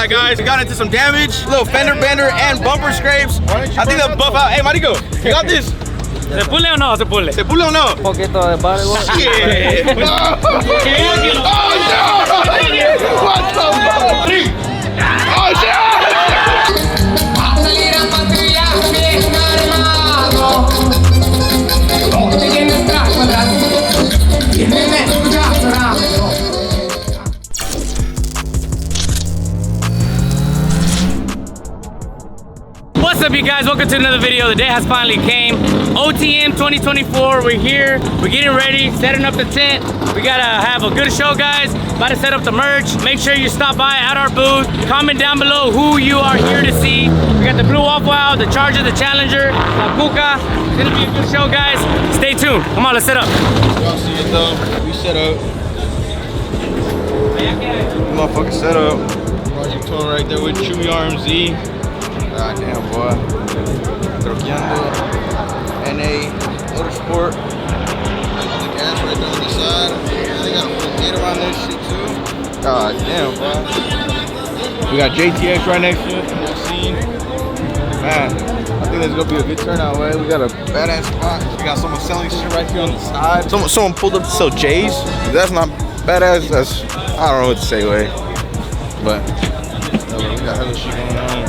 Alright guys, we got into some damage, little fender bender and bumper scrapes. I think they'll buff out. Hey Marico, you got this? ¿Se pule o no? ¿Se pule? ¿Se pule o no? Un poquito de padre. Shit! Oh no! What the fuck? Oh shit! What's up, you guys? Welcome to another video. The day has finally came. OTM 2024. We're here. We're getting ready, setting up the tent. We gotta have a good show, guys. About to set up the merch. Make sure you stop by at our booth. Comment down below who you are here to see. We got the Blue Waffle Wow, the Charger, the Challenger, La Cuca. It's gonna be a good show, guys. Stay tuned. Come on, let's set up. Y'all see it though. We set up. Motherfucker set up. Project Tone right there with Chewy RMZ. God damn, boy. Troqueando. NA Motorsport. The gas right there on the side. They got a full gate around this shit too. God damn, boy. We got JTX right next to it. We'll see. Man, I think there's gonna be a good turnout, way. We got a badass spot. We got someone selling shit right here on the side. Someone pulled up to sell J's. If that's not badass, that's, I don't know what to say, way. But we got hella shit going on.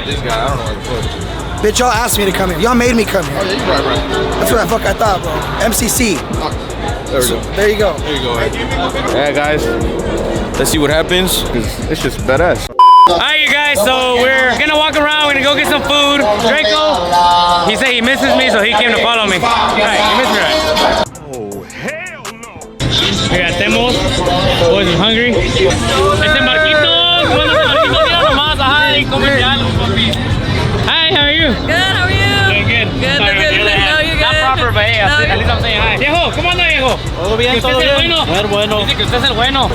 This guy, I don't know what the fuck. Bitch, y'all asked me to come here. Y'all made me come here. Oh yeah, you're right. That's what I thought, bro. MCC. Oh, there we go. There you go. There you go. Yeah, guys. Let's see what happens. Cause it's just badass. Alright, you guys, so we're gonna walk around, we're gonna go get some food. Draco, he said he misses me, so he came to follow me. Alright, you miss me, right? Oh, hell no! We got Temos, boys is hungry. Este Marquitos, bueno, Marquitos, mira nomás, hi, come Hi, how are you? Good, how are you? Doing good. Good, Sorry, good, on the other good. hand. No, you're Not good. proper, but hey, No, at least I'm saying hi. Viejo, ¿cómo anda, viejo? Todo bien, Usted todo es el bien. bueno. Bueno. Dice que usted es el bueno.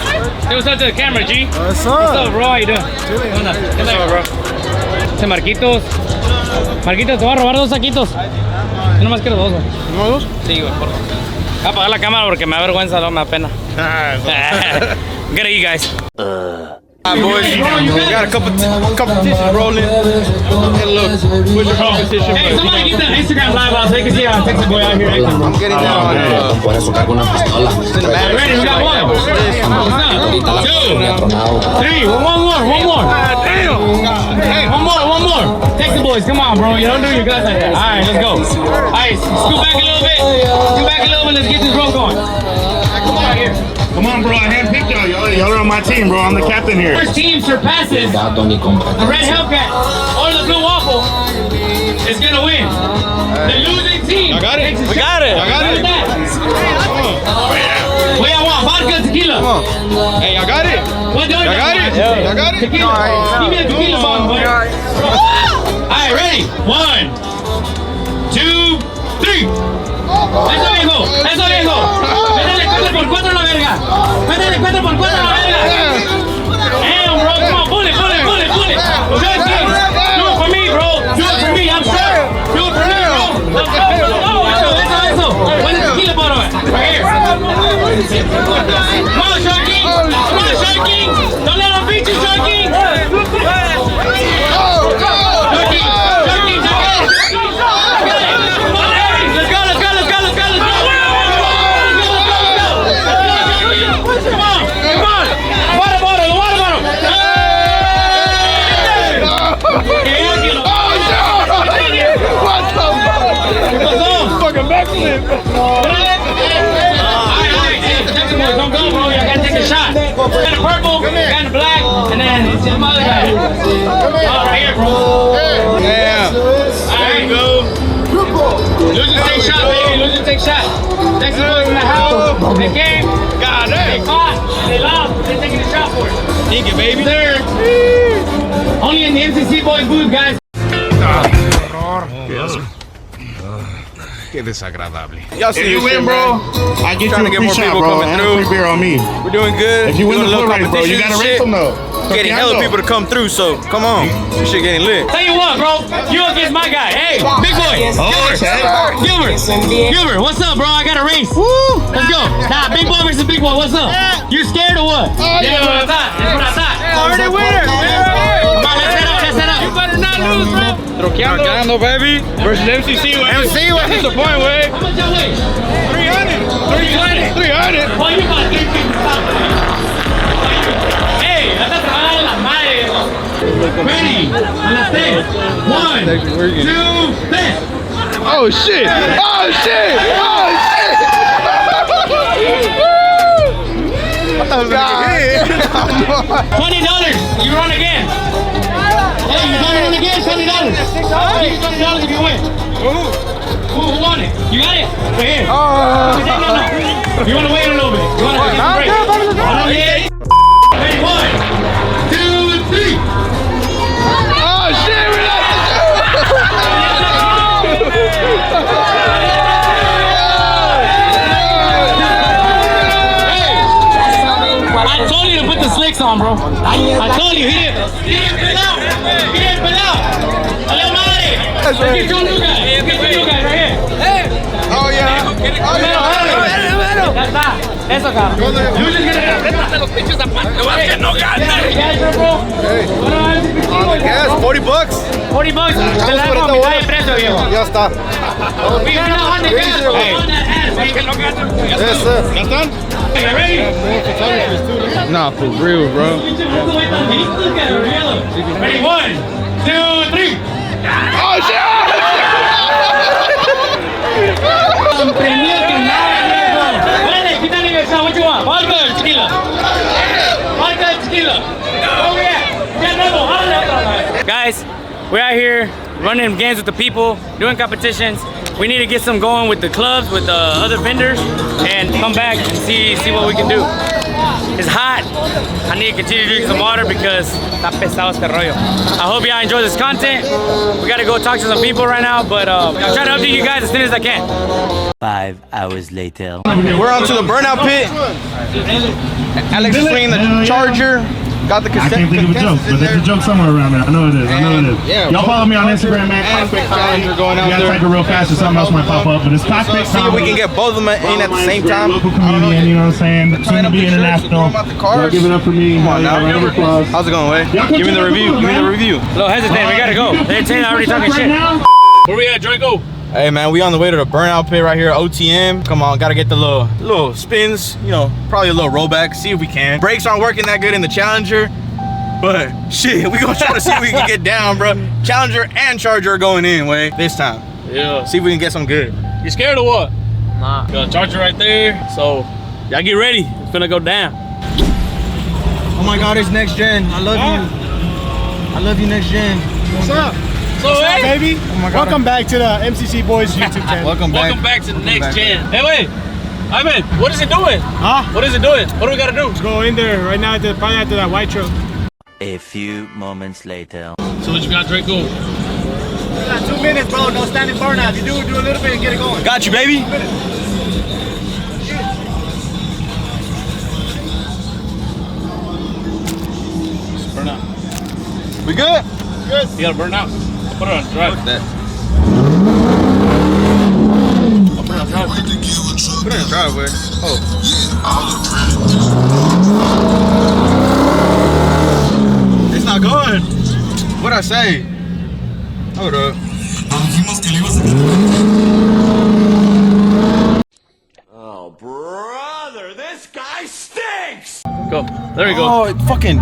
Say what's up to the camera, G. What's What's up, bro? How you doing? ¿Qué onda? ¿Qué onda, bro? Este Marquitos. Marquitos, te voy a robar 2 saquitos. Yo nomás quiero 2, güey. ¿No dos? Sí, güey, por favor. Voy a apagar la cámara porque me da vergüenza, no me da pena. Good at you guys. Alright, boys, we got a competition rolling. Hey, look, where's your competition? Hey, somebody get that Instagram live out so they can see how Texas boy out here acting. I'm getting down on cinematic. Ready? We got 1. What's up? 2, 3. One more. Hey, one more. Texas boys, come on, bro. You don't do your guys like that. All right, let's go. All right, scoot back a little bit. Let's get this roll going. Come on here. Come on, bro. I handpicked y'all. Y'all are on my team, bro. I'm the captain here. First team surpasses the red Hellcat or the blue waffle is gonna win. The losing team. I got it. We got it. I got it. What y'all want? Vodka, tequila. Come on. Hey, I got it. What do I got it. Yeah. I got it. Tequila. Give me a tequila bottle, boy. Alright, ready? 1, 2, 3. Eso, viejo. Métele 4x4 a la verga. Métele 4x4 a la verga. Damn, bro. Come on, pull it. Good thing. Do it for me, bro. Do it for me. I'm sure. Do it for me, bro. Let's go. Eso. Where's the tequila bottle at? Right here. Come on, Sharky. Don't let them beat you, Sharky. Don't go, bro. You gotta take a shot. We got the purple, we got the black, and then some other guy. Oh, right here, bro. Yeah. There you go. Losers take shot, baby. Losers take shot. Texas boys in the house. They came. God They damn. fought. They lost. They're taking a shot for it. Thank you, baby. They're only in the MCC boys booth, guys. Qué desagradable. Y'all see If you this shit, win, bro, man. I get Trying you to a get more free shot, people bro, coming and through. a free beer on me. We're doing good. If you win Doing the a little foot race, bro, you competition gotta and race shit. them though. Getting hella people to come through, so come on. This shit getting lit. Tell you what, bro. You against my guy. Hey, big boy. Gilbert, what's up, bro? I got a race. Woo! Let's go. Nah, big boy versus big boy. What's up? You scared or what? Yeah, what I thought. That's what I thought. Already winner. You better not lose, bro. Troqueando, baby. Versus MCC, wey. MC, wey. That's the point, wey. How much y'all weigh? 300. 300. Well, you got 350 pounds. Hey, anda trabajando en las madres. Ready? On the stage. 1, 2, 3. Oh, shit. Oh, shit. Oh, shit. Oh, God. $20. You run again. Hey, you gonna run again? $20. I'll give you $20 if you win. Who won it? You got it? Right here. Oh. You wanna wait a little bit? You wanna get some break? Yeah. Ready? 1, 2, 3. Oh, shit. I told you to put the slicks on, bro. I told you, he didn't fill out. He didn't fill out. Dale madre. Let's get you a new guy. Let's get you a new guy right here. Oh, yeah. Oh, yeah. Ya está. Eso, cabrón. You just get it. Los pinches zapatos. Que no gane. bro. Gas, $40. $40. Te la dejo a mitad de precio, viejo. Ya está. We got on the gas, bro. On that ass, baby. Yes, sir. ¿Ya están? You ready? Nah, for real, bro. Ready? 1, 2, 3. Oh, shit. What you want? Vodka or tequila? Vodka or tequila? Oh yeah. Guys, we're out here running games with the people, doing competitions. We need to get some going with the clubs, with the other vendors, and come back and see what we can do. It's hot. I need to continue drinking some water because está pesado este rollo. I hope y'all enjoy this content. We gotta go talk to some people right now, but I'll try to update you guys as soon as I can. 5 hours later. We're on to the burnout pit. Alex is swinging the charger. Got the I can't think of a joke, but there's a joke somewhere around there. I know it is. Yeah, Y'all follow me on Instagram, man. Cockpit Challenger going out You gotta there. type it real fast or something else might pop up. But it's Cockpit See if we can get both of them in at the same time. Local comedian, you know what I'm saying? Soon to be international. Y'all give it up for me. Come on now. Round of applause. How's it going, Way? Y'all Give me the check review. the Give me the man. review. A little hesitant, we gotta go. They're already talking shit. Where we at, Draco? Hey man, we on the way to the burnout pit right here, OTM. Come on, gotta get the little spins, you know, probably a little rollback, see if we can. Brakes aren't working that good in the Challenger, but shit, we gonna try to see if we can get down, bro. Challenger and Charger are going in, Way, this time. Yeah. See if we can get some good. You scared or what? Nah. Got a charger right there, so y'all get ready. It's gonna go down. Oh my God, it's next gen. I love you. I love you, next gen. What's up? So, hey, Baby, Oh my God. welcome back to the MCC Boys YouTube channel. Welcome back. welcome back to the next gen. Hey, wait. Ivan, what is it doing? Huh? What is it doing? What do we gotta do? Go in there right now to probably after that white truck. A few moments later. So what you got, Draco? You got 2 minutes, bro. No standing burnout. If you do a little bit and get it going. Got you, baby. Burn out. We good? You gotta burn out. Put it on drive. That. Put it on drive. Put it in the driveway. Oh. It's not going. What'd I say? Hold up. Oh, brother, this guy stinks! Go. There we go. Oh, it fucking.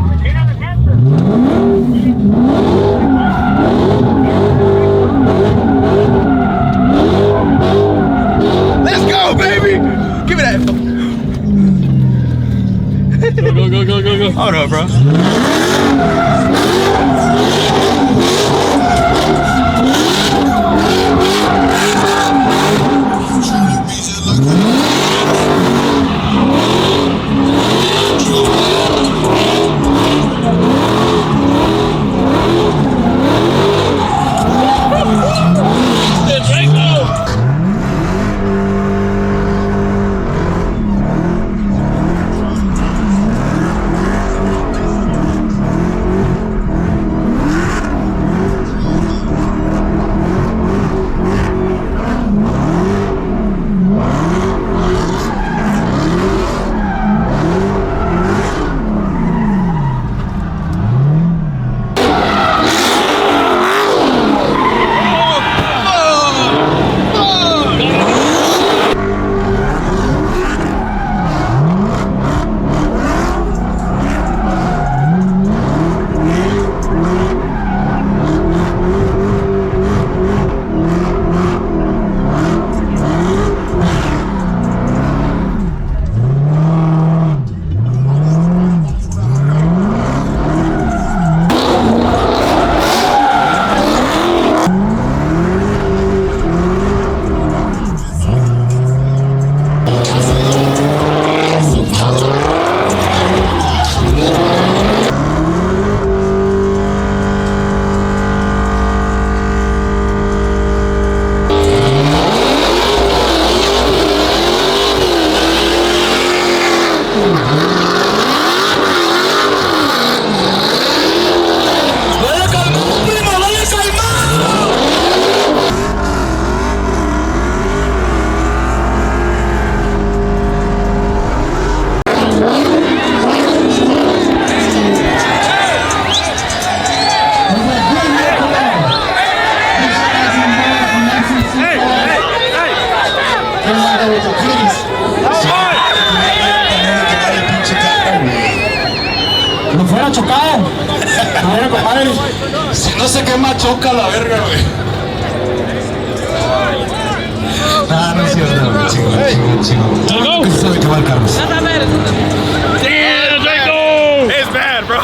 Let's go, baby. Give me that. Go. Hold up, bro. a chocar. A ver, compadre. Si no se quema, choca la verga, güey. Ah, no es cierto, güey. Chico. ¿Qué sabe que va el carro? Damn, Draco! It's bad, bro.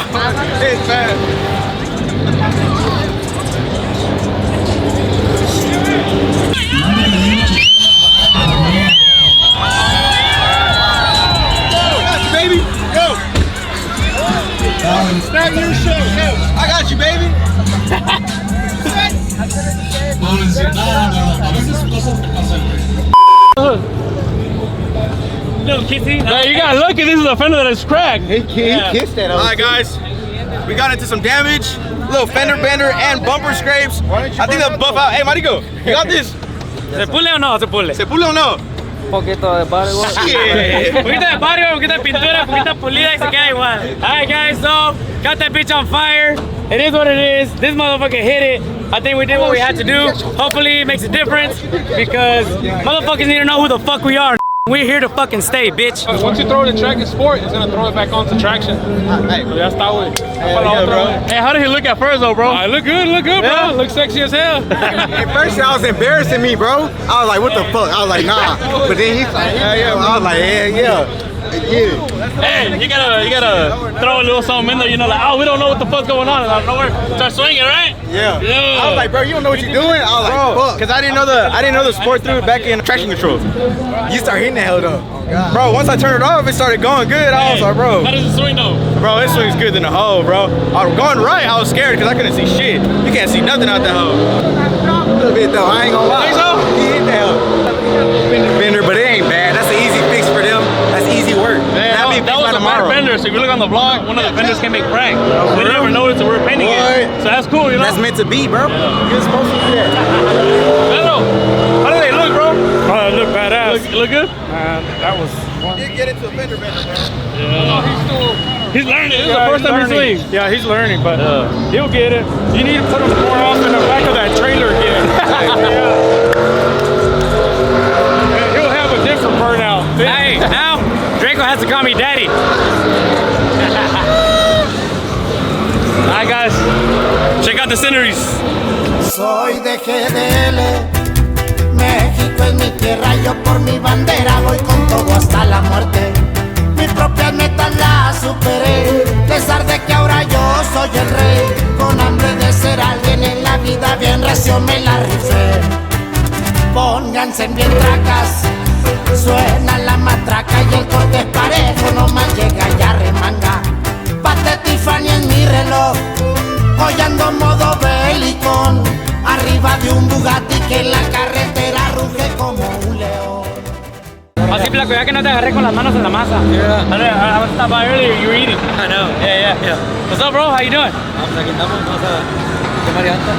It's bad. Baby, go. Snap your show. Go. I got you, baby. No, a veces cosas que pasan, güey. Little kissy. No, you gotta look at this is a fender that is cracked. He kissed that. All right, guys. We got into some damage. Little fender bender and bumper scrapes. I think they'll buff out. Hey, Marico, you got this? ¿Se pule o no? ¿Se pule? ¿Se pule o no? Poquito de barrio. Shit. Poquito de barrio, poquito de pintura, poquito de pulida y se queda igual. Alright guys, so got that bitch on fire. It is what it is. This motherfucker hit it. I think we did what we had to do. Hopefully it makes a difference because motherfuckers need to know who the fuck we are. We're here to fucking stay, bitch. Once you throw it in track and sport, it's gonna throw it back onto traction. Hey, Ya está, güey. Hey, how did he look at first though, bro? Look good, Yeah. bro. Look sexy as hell. At first, I was embarrassing me, bro. I was like, what the fuck? I was like, nah. But then he's like, yeah. I was like, yeah. Hey, you gotta throw a little something in there, you know, like, oh, we don't know what the fuck's going on, and out of nowhere, start swinging, right? Yeah. I was like, bro, you don't know what you're doing? I was like, fuck. because I didn't know the sport threw it back in traction control. You start hitting the hell though. Bro, once I turned it off, it started going good. I was like, bro, How does it swing though? it swings good in the hole, bro. I was going right, I was scared because I couldn't see shit. You can't see nothing out the hole. A little bit though, I ain't gonna lie. Think so? He hit the hell. Bender, but it ain't bad. That's an easy fix for them. That's easy work. That was a bad fender, so if you look on the vlog, one of the fenders can make crack. We never noticed that we were painting it. So that's cool, you know? That's meant to be, bro. You're supposed to do that. Hello. How do they look, bro? They look badass. Look good? That was. Did get into a fender bender, bro. He's learning. This is the first time he swings. Yeah, he's learning, but he'll get it. You need to put him more off in the back of that trailer again. He'll have a different burnout. Hey, now Draco has to call me daddy. Alright guys, check out the sceneries. Soy de GDL, México es mi tierra, yo por mi bandera voy con todo hasta la muerte. Mis propias metas las superé, a pesar de que ahora yo soy el rey. Con hambre de ser alguien en la vida, bien recio me la rifé. Pónganse bien tracas, suena la matraca y el corte es parejo, nomás llega ya remanga. Pate Tiffany en mi reloj, hoy ando modo belicón, arriba de un Bugatti que en la carretera ruge como un león. Así flaco, ya que no te agarré con las manos en la masa. Yeah. I was stopped by earlier, you were eating. I know. Yeah. What's up, bro? How you doing? Aquí estamos, vamos a quemar llanta.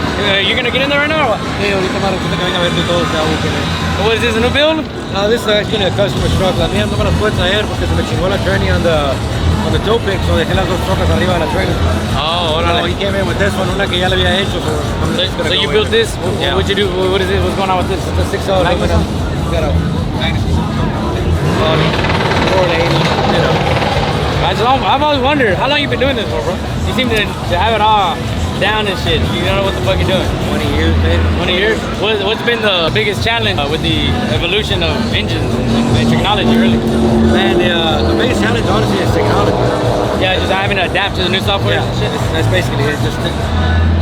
You gonna get in there right now or what? Sí, ahorita más resulta que venga a ver todo este agua que What is this, a new build? This is actually a customer's truck. La mía no me la puedo traer porque se me chingó la tranny on the tow pick, so dejé las dos trocas arriba de la trailer. Oh, So he came in with this one, una que ya le había hecho. So you built this? Yeah. What'd you do? What is it? What's going on with this? It's a 6-hour aluminum. Got a 480, you know. I've always wondered, how long you been doing this for, bro? You seem to have it all down and shit. You don't know what the fuck you're doing. 20 years, maybe. 20 years? What's been the biggest challenge with the evolution of engines and technology, really? Man, the biggest challenge, honestly, is technology. Yeah, just having to adapt to the new software Yeah, and shit. that's basically it. Just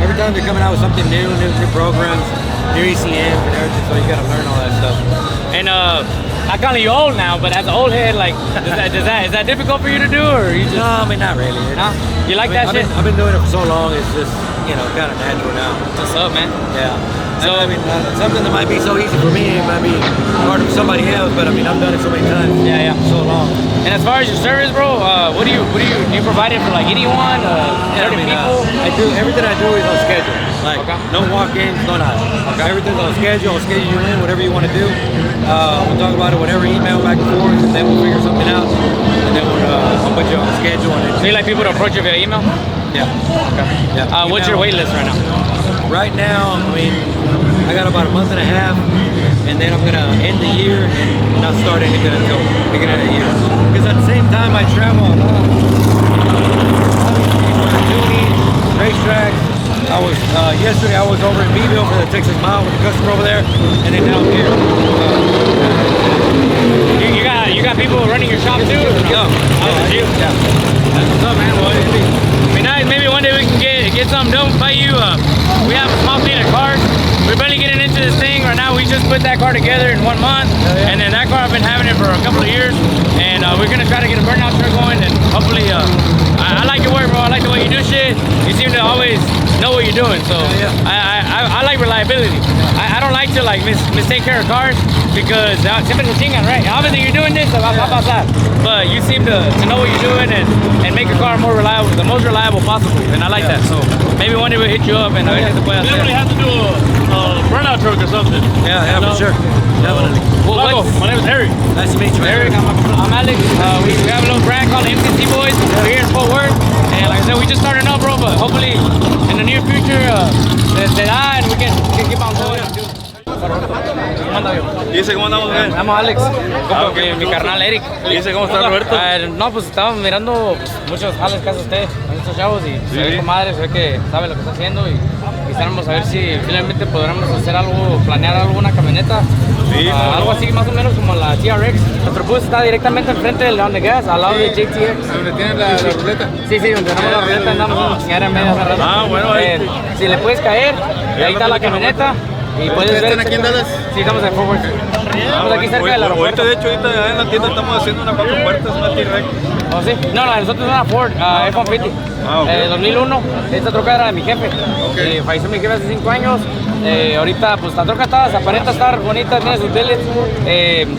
every time they're coming out with something new programs, new ECMs and everything, so you gotta learn all that stuff. And I call you old now, but as an old head, like, is that difficult for you to do, or you just? No, I mean, not really. No? You like that shit? I've been doing it for so long, it's just, you know, kind of natural now. What's up, man? Yeah. So, I mean, something that might be so easy for me, it might be hard for somebody else, but I mean, I've done it so many times. Yeah. So long. And as far as your service, bro, do you provide it for like anyone? Yeah, I certain mean, people? everything I do is on schedule. Like, Okay. no walk-ins, no nothing. Okay. Everything's on schedule. I'll schedule you in, whatever you want to do. We'll talk about it, whatever, email back and forth, and then we'll figure something out. And then I'll put you on the schedule. And Do you like people to approach you via email? yeah. Okay. Yeah. What's your wait list right now? Right now, I mean, I got about a month and a half, and then I'm gonna end the year and not start anything until beginning of the year. Because at the same time, I travel a lot. tuning, racetracks. Yesterday I was over in Beeville for the Texas Mile with a customer over there, and then down here. You got people running your shop too? Yeah. Yeah. That's what's up, man. Well, it'd be nice. Maybe one day we can get something done by you. We have a small fleet of cars. We're barely getting into this thing right now. We just put that car together in 1 month, and then that car I've been having it for a couple of years, and we're gonna try to get a burnout truck going, and hopefully, I like your work, bro. I like the way you do shit. You seem to always know what you're doing, so I like reliability. I don't like to like mistake care of cars because siempre se chingan, right? Obviously you're doing this, but you seem to know what you're doing and make a car more reliable, the most reliable possible, and I like that. So maybe one day we'll hit you up and Definitely have to do a burnout truck or something. Yeah, for sure. Definitely. Well, my name is Harry. Nice to meet you, Eric, I'm Alex. We have a little brand called the MCC Boys. We're here in Fort Worth. And like I said, we just started up, bro, but hopefully in the near future, se da and we can keep on going. Dice, ¿cómo andamos, güey? Me llamo Alex, mi carnal Eric. Dice, ¿cómo está Roberto? No, pues estábamos mirando muchos jales que hace usted con estos chavos y se ve comadre, se ve que sabe lo que está haciendo y quisiéramos saber si finalmente podremos hacer algo, planear alguna camioneta. Sí, algo así más o menos como la TRX. Nuestro bus está directamente enfrente del León de Gas, al lado de JTX. ¿Dónde tienen la ruleta? Sí, donde tenemos la ruleta andamos una chingada en medio hace rato. Bueno, ahí. Si le puedes caer, ahí está la camioneta. Y puedes ver. ¿Están aquí en Dallas? Sí, estamos en Fort Worth. Estamos aquí cerca del aeropuerto. De hecho, ahorita en la tienda estamos haciendo una 4 puertas, una T-Rex. ¿Oh, sí? No, nosotros es una Ford F-150. 2001. Esta troca era de mi jefe. Falleció mi jefe hace 5 años. Ahorita, pues la troca aparenta estar bonita, tiene sus billets,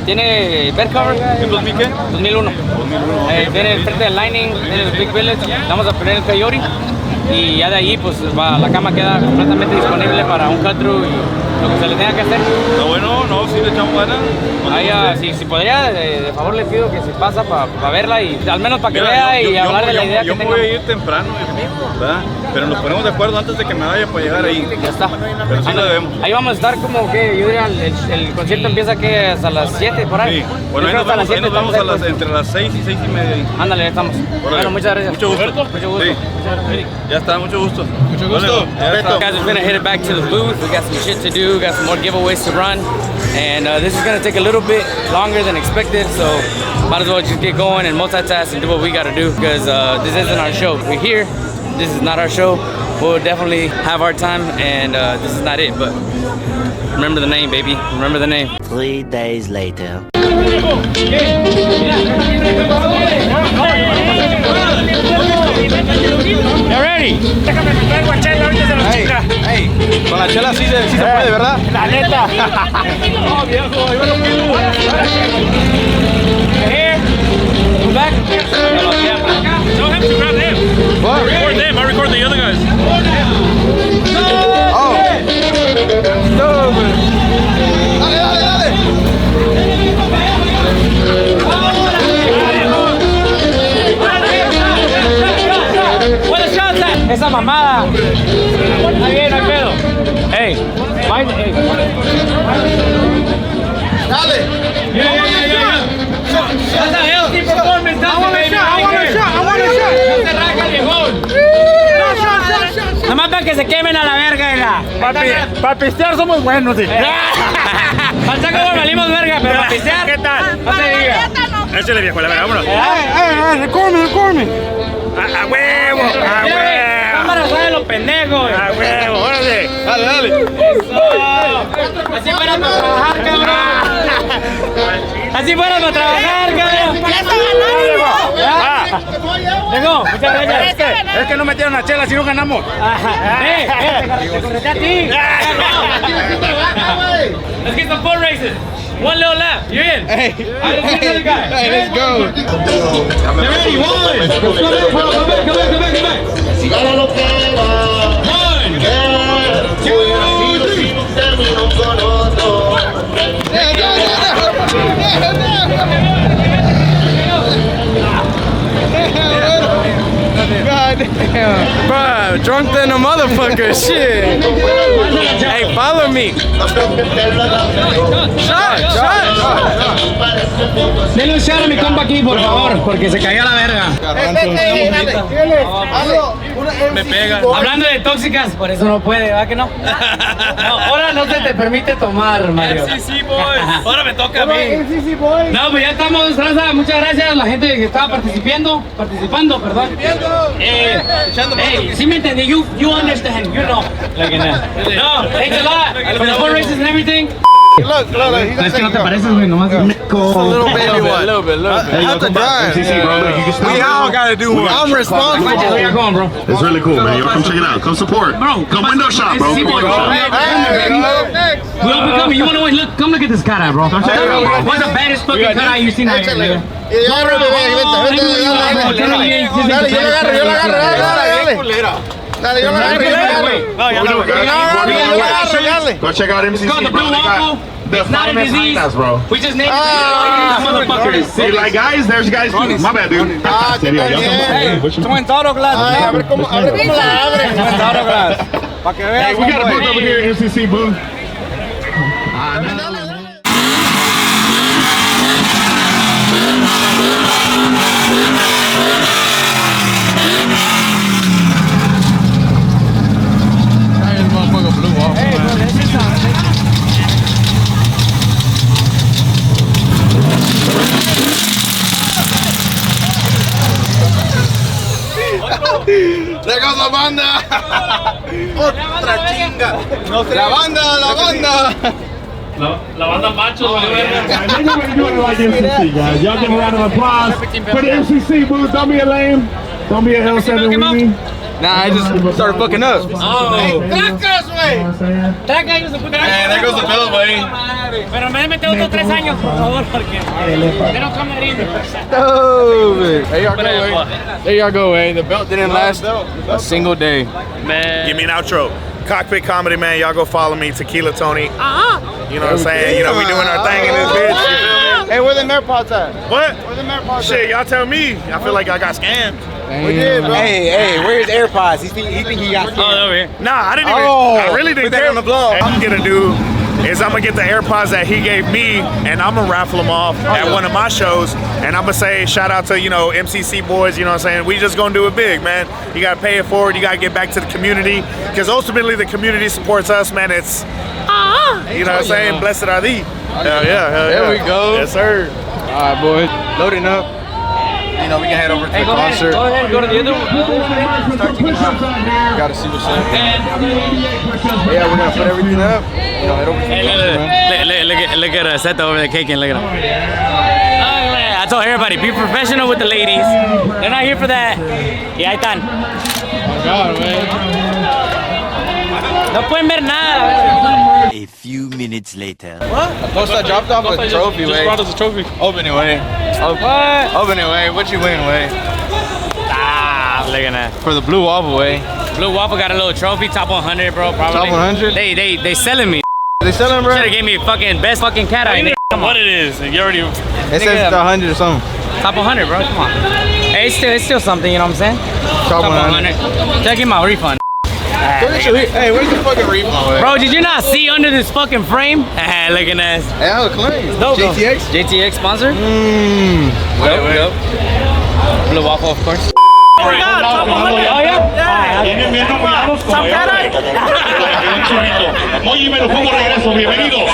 tiene bed cover. ¿En 2000 qué? 2001. Tiene el frente del lining, tiene los big billets. Vamos a poner el coyote. Y ya de ahí, pues la cama queda completamente disponible para un cut-through y lo que se le tenga que hacer. Está bueno, no, sí le echamos ganas. Si podría, de favor le pido que se pasa para verla y al menos para que vea y hablar de la idea que tenga. Yo me voy a ir temprano, ¿verdad? Pero nos ponemos de acuerdo antes de que me vaya para llegar ahí. Ya está. Pero sí lo debemos. Ahí vamos a estar como que, yo diría, el concierto empieza que hasta las 7 por ahí. Sí, bueno, ahí nos vamos entre las 6 y 6 y media ahí. Ándale, ya estamos. Bueno, muchas gracias. Mucho gusto. Mucho gusto. Sí. Ya está, mucho gusto. Mucho gusto. Guys, we're gonna head it back to the booth. We got some shit to do, got some more giveaways to run. And this is gonna take a little bit longer than expected, so might as well just get going and multitask and do what we gotta do because this isn't our show. We're here, this is not our show. We'll definitely have our time and this is not it, but remember the name, baby. Remember the name. 3 days later. You ready? Hey, con la chela sí se puede, ¿verdad? La neta. Oh, viejo, here, go back. Tell him to grab them. What? Record them, I record the other guys. Oh. No, dale. Buenas shots, esa mamada. Está bien, no hay pedo. Hey. Dale. Yeah. That's a healthy performance, I want a shot. No se raja el viejón. Nada más para que se quemen a la verga, Para pistear somos buenos, sí. Hasta como valimos verga, pero para pistear. ¿Qué tal? No te diga. Échale, viejo, la verga, vámonos. Come. A huevo, a huevo. Cámara, sabe los pendejos. A huevo, órale. Dale. Eso. Así fuera para trabajar, cabrón. Así fuera para trabajar, cabrón. Llegó, muchas gracias. Es que no metieron la chela si no ganamos. Te correté a ti. Let's get some foot races. One little lap. You're in. Hey. Let's get another guy. Hey, let's go. They're ready. One. Come back. Gana lo que era. 1, 2, 3. Termino con otro. God damn. Bruh. drunk than a motherfucker. Shit. Hey, follow me. Shot. Denle un shot a mi compa aquí, por favor, porque se cayó la verga. Me pega. Hablando de tóxicas, por eso no puede, ¿verdad que no? No, ahora no se te permite tomar, Mario. Sí, boy. Ahora me toca a mí. No, pues ya estamos, raza. Muchas gracias a la gente que estaba participando, perdón. Hey, sí me entendí, you understand, you know. Like in that. No, thanks a lot for the four races and everything. Look, Es que no te pareces, güey, nomás. A little baby one. A little bit. I have to drive. We all gotta do one. I'm responsible. Where you going, bro? It's really cool, man. Y'all come check it out. Come support. Bro, Come window shop, bro. Come window shop. We'll be coming. You wanna wait? Look, come look at this cut out, bro. What's the baddest fucking cut out you've seen out here, nigga? Dale, yo la agarro. Go check out MCC, It's called the bro. Blue They got Waffle. the It's not a finest disease. hyenas, bro. We just named it motherfuckers. Hey, like guys, there's you guys too. My bad, dude. Twin Toro Glass. Abre como la abre. Twin Toro Glass. Pa' que veas. Hey, we got a book over here, MCC booth. There goes la banda. Otra chinga. La banda. La banda macho, güey. Y'all give a round of applause for the MCC booth. Don't be a lame. Don't be a L7 with me. Nah, I just started fucking up. Oh. ¡Tracas, güey! Traca ellos de puta. There goes the bill, güey. Pero me mete otros 3 años, por favor, porque they don't come in. Oh, there y'all go, güey. There y'all go, güey. The belt didn't last a single day. Man. Give me an outro. Cockpit Comedy, man. Y'all go follow me, Tequila Tony. You know what I'm saying? You know, we doing our thing in this bitch. You feel me? Hey, where the AirPods at? What? Where the AirPods Shit, y'all tell me. I feel like I got scammed. We did, bro. Hey, where's AirPods? He think he got. Oh, over here. Nah, I didn't even. I really didn't put that care. on the vlog. I'm gonna do is I'm gonna get the AirPods that he gave me, and I'm gonna raffle them off at one of my shows, and I'm gonna say shout out to MCC boys. You know what I'm saying? We just gonna do it big, man. You gotta pay it forward. You gotta get back to the community, because ultimately the community supports us, man. It's you know what I'm saying? Blessed are thee. Hell yeah. There we go. Yes, sir. All right, boys. Loading up. You know, we can head over to the concert. Go ahead, go to the other one. Start kicking off. Gotta see what's up. Yeah, we're gonna put everything up. You know, head over to the concert, man. Look at Seta over there caking. Look at him. I told everybody, be professional with the ladies. They're not here for that. Y ahí están. God, man. No pueden ver nada. A few minutes later. Plus, I dropped off a trophy, Just way. brought us a trophy. Open it, way. What? Open it, way. What you win, way? Ah, look at that. For the Blue Waffle, way. Blue Waffle got a little trophy, top 100, bro. Probably. Top 100? They selling me. They selling, bro? Should've gave me a fucking best fucking cat eye. Come on. What it is? You already. It says 100 or something. Top 100, bro. Come on. Hey, it's still something. You know what I'm saying? Top 100. Check him out. Refund. Hey, where's the fucking refund, way? Bro, did you not see under this fucking frame? Looking at us. Hey, that was clean. Dope, bro. JTX? JTX sponsor? Wait. Blue Waffle, of course. Oh, yeah? Oye, me lo pongo regreso, bienvenidos.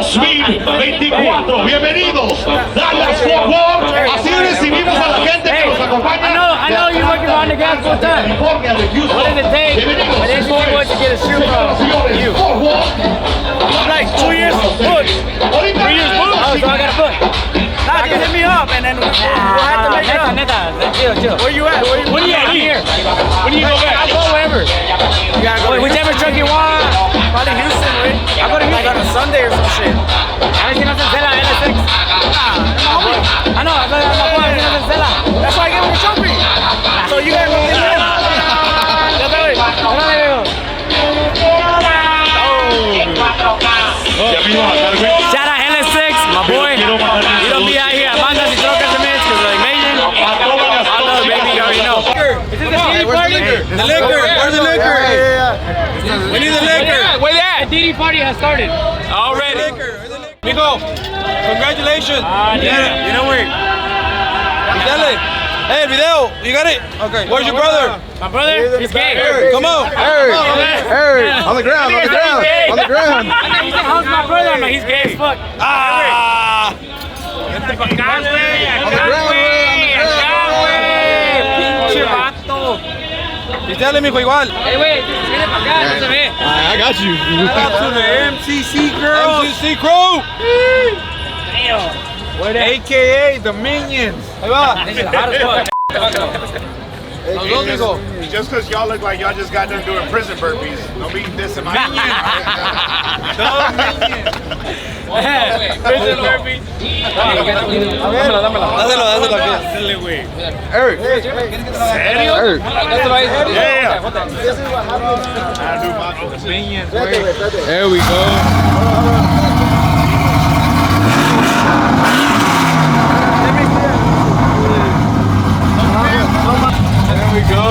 OCM 2024, bienvenidos. Dallas Fort Worth, así recibimos a la gente que nos acompaña. I know you're working on the gas full time. What does it take for this boy to get a shoe from you? Like 2 years booked. 3 years booked. Oh, so I got a book. Nah, just hit me up and then we'll have to make it up. Neta, chill. Where you at? When you I'm here. When you go back? I'll go wherever. You gotta go. Whichever truck you want. Probably Houston, right? I'll go to Like on a Sunday or some shit. A ver si no se encela L6. I know, my boy, si no se encela. That's why I gave him a trophy. So you gotta go get him. Shout out LS6, my boy. You don't be out here at Mangas y Trocas de Mets because like Mason. I love it, baby, you already know. Is this the CD party? liquor. The liquor. Where's the liquor? We need the liquor. Where that? The DD party has started. Already. Mijo, congratulations. Yeah. You know where? Hey, el video. You got it? Okay. Where's your brother? My brother? He's gay. Come on. On the ground, on the ground, on the ground. He said, how's my brother? I'm like, he's gay as fuck. Ah. Vente pa' acá, güey. On the ground, Pinche vato. He's telling me igual. Hey, güey, viene pa' acá, no se ve. I got you. Shout out to the MCC girls. MCC crew. AKA the Minions. Ahí va. This is hot as fuck. Los dos, mijo. Just because y'all look like y'all just got done doing prison burpees, don't be dissing my Prison burpees. Dáselo aquí. Eric. Yeah. There we go. There we go.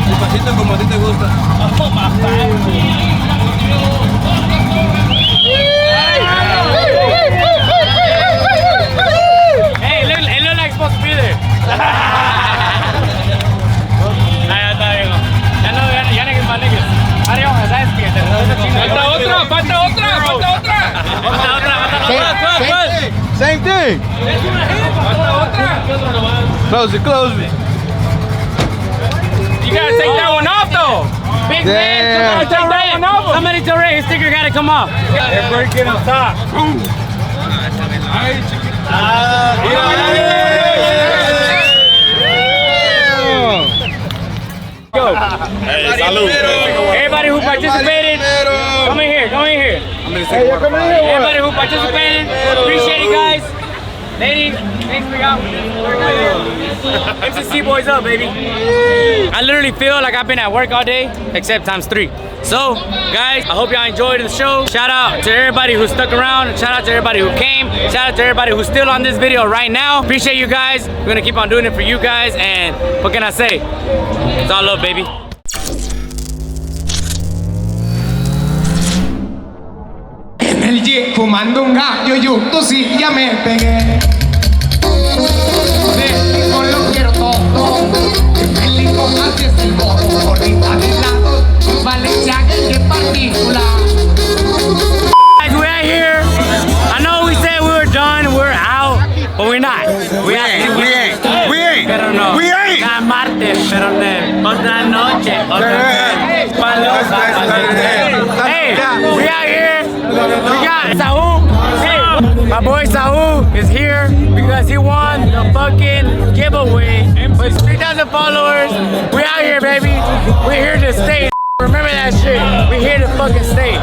Despacito como a ti te gusta. Hey, it look like supposed to be there. Ya está, viejo. Ya no hay más niggas. Mario, ¿sabes qué? Falta otra. Same thing. Close it. You gotta take that one off though. Big man, take that one off. Somebody tell Ray his sticker gotta come off. They're breaking on top. Go. Hey, salud. Everybody who participated, come in here. Everybody who participated, appreciate you guys. Ladies, thanks for y'all. MCC boys up, baby. I literally feel like I've been at work all day, except times 3. So, guys, I hope y'all enjoyed the show. Shout out to everybody who stuck around. Shout out to everybody who came. Shout out to everybody who's still on this video right now. Appreciate you guys. We're gonna keep on doing it for you guys. And what can I say? It's all love, baby. En el jet fumando un gallo y un tosí ya me pegué. México lo quiero todo. México así es el modo. Gorrita de lado, Valenciaga y qué partícula. Guys, we're out here. I know we said we were done, we're out, but we're not. We ain't. Pero no. We ain't. Cada martes, pero no. Otra noche. Hey, we out here. We got Saul. Hey, my boy Saul is here because he won the fucking giveaway. With 3,000 followers, we out here, baby. We're here to stay. Remember that shit. We're here to fucking stay.